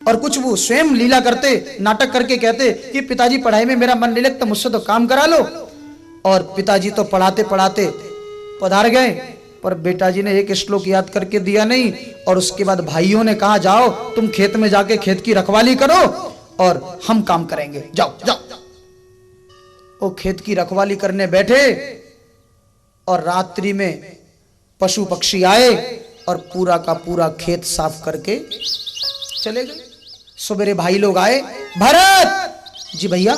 और कुछ वो स्वयं लीला करते, नाटक करके कहते कि पिताजी पढ़ाई में मेरा मन नहीं लगता, मुझसे तो काम करा लो। और पिताजी तो पढ़ाते पढ़ाते पधार गए, पर बेटा जी ने एक श्लोक याद करके दिया नहीं। और उसके बाद भाइयों ने कहा जाओ तुम खेत में जाके खेत की रखवाली करो और हम काम करेंगे, जाओ जाओ। वो खेत की रखवाली करने बैठे और रात्रि में पशु पक्षी आए और पूरा का पूरा खेत साफ करके चले गए। सवेरे भाई लोग आए, भरत जी भैया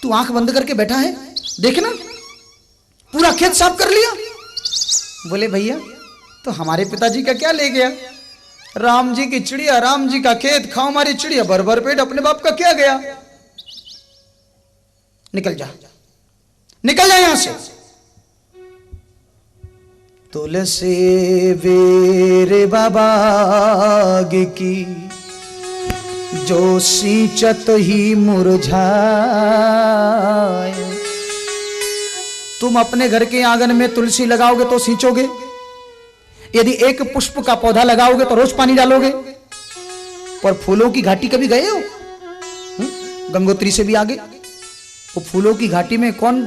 तू आंख बंद करके बैठा है, देखना पूरा खेत साफ कर लिया। बोले भैया तो हमारे पिताजी का क्या ले गया, राम जी की चिड़िया, राम जी का खेत, खाओ हमारी चिड़िया भर भर पेट, अपने बाप का क्या गया, निकल जा निकल जा यहां से। तुलसी वीर बाबाग की जो सींचत ही मुरझाए। तुम अपने घर के आंगन में तुलसी लगाओगे तो सींचोगे, यदि एक पुष्प का पौधा लगाओगे तो रोज पानी डालोगे। पर फूलों की घाटी कभी गए हो? गंगोत्री से भी आगे वो फूलों की घाटी में कौन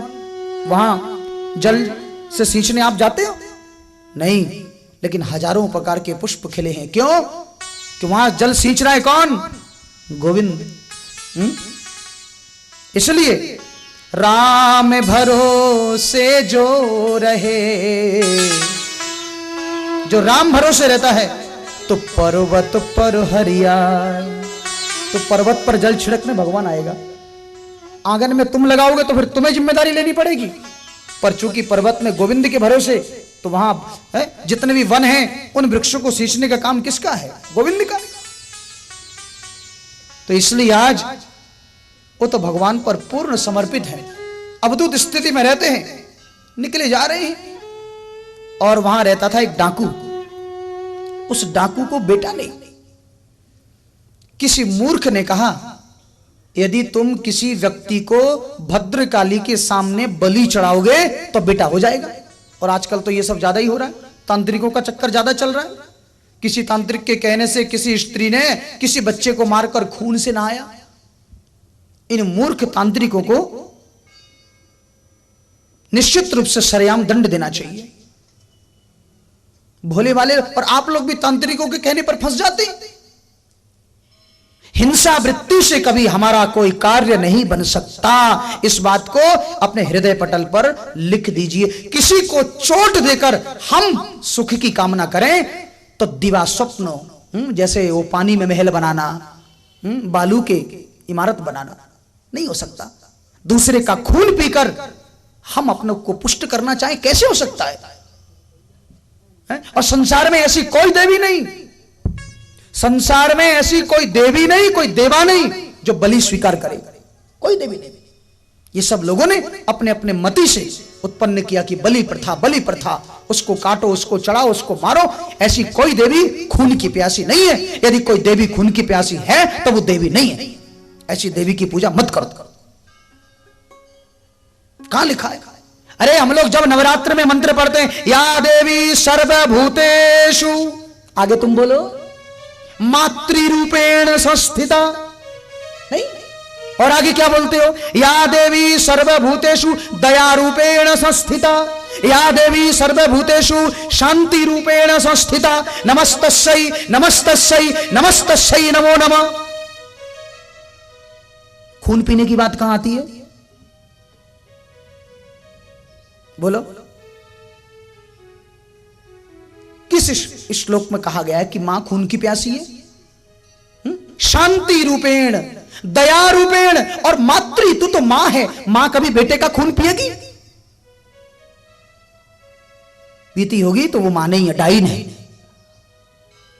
वहां जल से सींचने आप जाते हो? नहीं, लेकिन हजारों प्रकार के पुष्प खिले हैं। क्यों? कि वहां जल सींच रहा है कौन? गोविंद। इसलिए राम भरोसे जो रहे, जो राम भरोसे रहता है तो पर्वत पर हरियाल, तो पर्वत पर जल छिड़कने भगवान आएगा। आंगन में तुम लगाओगे तो फिर तुम्हें जिम्मेदारी लेनी पड़ेगी, पर चूंकि पर्वत में गोविंद के भरोसे, तो वहां जितने भी वन हैं उन वृक्षों को सींचने का काम किसका है? गोविंद का। तो इसलिए आज वो तो भगवान पर पूर्ण समर्पित है, अवधूत स्थिति में रहते हैं, निकले जा रहे हैं। और वहां रहता था एक डाकू। उस डाकू को बेटा नहीं, किसी मूर्ख ने कहा यदि तुम किसी व्यक्ति को भद्रकाली के सामने बलि चढ़ाओगे तो बेटा हो जाएगा। और आजकल तो ये सब ज्यादा ही हो रहा है, तांत्रिकों का चक्कर ज्यादा चल रहा है। किसी तांत्रिक के कहने से किसी स्त्री ने किसी बच्चे को मारकर खून से नहाया। इन मूर्ख तांत्रिकों को निश्चित रूप से सरेआम दंड देना चाहिए। भोले वाले और आप लोग भी तांत्रिकों के कहने पर फंस जाते हैं। हिंसा वृत्ति से कभी हमारा कोई कार्य नहीं बन सकता, इस बात को अपने हृदय पटल पर लिख दीजिए। किसी को चोट देकर हम सुख की कामना करें तो दिवा स्वप्न, जैसे वो पानी में महल बनाना, बालू के इमारत बनाना नहीं हो सकता। दूसरे का खून पीकर हम अपने को पुष्ट करना चाहें, कैसे हो सकता है? और संसार में ऐसी कोई देवी नहीं, संसार में ऐसी कोई देवी नहीं, कोई देवा नहीं जो बलि स्वीकार करे, कोई देवी नहीं। ये सब लोगों ने अपने अपने मति से उत्पन्न किया कि बलि प्रथा, बलि प्रथा, उसको काटो, उसको चढ़ाओ, उसको मारो। ऐसी कोई देवी खून की प्यासी नहीं है। यदि कोई देवी खून की प्यासी है तो वो देवी नहीं है। ऐसी देवी की पूजा मत करो। कहां लिखा है? अरे हम लोग जब नवरात्र में मंत्र पढ़ते हैं, या देवी सर्वभूतेषु, आगे तुम बोलो, मातृरूपेण संस्थिता, नहीं? और आगे क्या बोलते हो? या देवी सर्वभूतेषु दया रूपेण संस्थिता, या देवी सर्वभूतेषु शांति रूपेण संस्थिता, नमस्तस्यै नमस्तस्यै नमस्तस्यै नमो नमः। खून पीने की बात कहां आती है? बोलो, किस श्लोक में कहा गया है कि मां खून की प्यासी है? शांति रूपेण, दया रूपेण, और मातृ, तू तो मां है, मां कभी बेटे का खून पिएगी? पीती होगी तो वो मां नहीं है, डाइन है।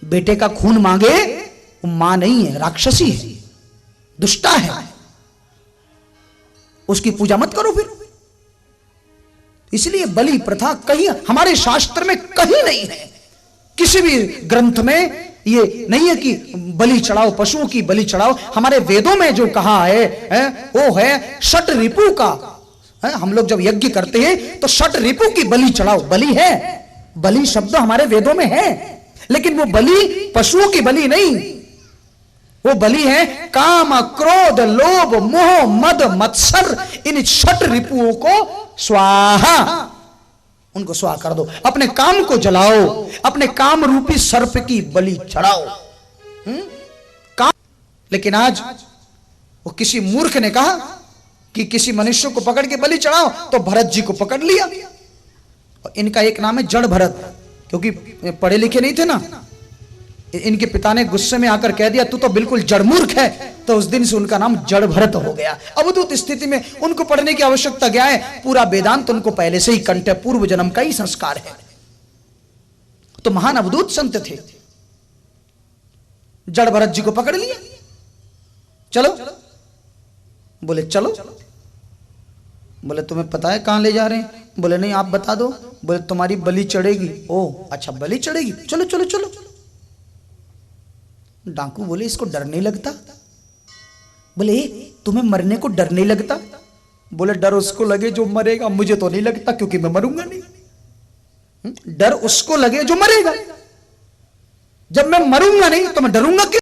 बेटे का खून मांगे वो मां नहीं है, राक्षसी है, दुष्टा है। उसकी पूजा मत करो फिर। इसलिए बलि प्रथा कहीं हमारे शास्त्र में कहीं नहीं है, किसी भी ग्रंथ में ये नहीं है कि बलि चढ़ाओ, पशुओं की बलि चढ़ाओ। हमारे वेदों में जो कहा है वो है षट रिपु का। हम लोग जब यज्ञ करते हैं तो षट रिपु की बलि चढ़ाओ। बलि है, बलि शब्द हमारे वेदों में है, लेकिन वो बलि पशुओं की बलि नहीं, वो बलि है काम, क्रोध, लोभ, मोह, मद, मत्सर, इन 6 रिपुओं को स्वाहा, उनको स्वाहा कर दो। अपने काम को जलाओ, अपने काम रूपी सर्प की बलि चढ़ाओ। काम। लेकिन आज वो किसी मूर्ख ने कहा कि किसी मनुष्य को पकड़ के बलि चढ़ाओ, तो भरत जी को पकड़ लिया। और इनका एक नाम है जड़ भरत, क्योंकि पढ़े लिखे नहीं थे ना। इनके पिता ने गुस्से में आकर कह दिया तू तो बिल्कुल जड़ मूर्ख है, तो उस दिन से उनका नाम जड़ भरत हो गया। अवधूत स्थिति में उनको पढ़ने की आवश्यकता क्या है? पूरा वेदांत उनको पहले से ही कंठ है, पूर्व जन्म का ही संस्कार है। तो महान अवधूत संत थे। जड़ भरत जी को पकड़ लिया, चलो। बोले चलो। बोले तुम्हें पता है कहां ले जा रहे हैं? बोले नहीं, आप बता दो। बोले तुम्हारी बलि चढ़ेगी। ओह अच्छा, बलि चढ़ेगी, चलो चलो चलो। डाकू बोले इसको डर नहीं लगता? बोले तुम्हें मरने को डर नहीं लगता? बोले डर उसको लगे जो मरेगा, मुझे तो नहीं लगता क्योंकि मैं मरूंगा नहीं। डर उसको लगे जो मरेगा, जब मैं मरूंगा नहीं तो मैं डरूंगा क्यों?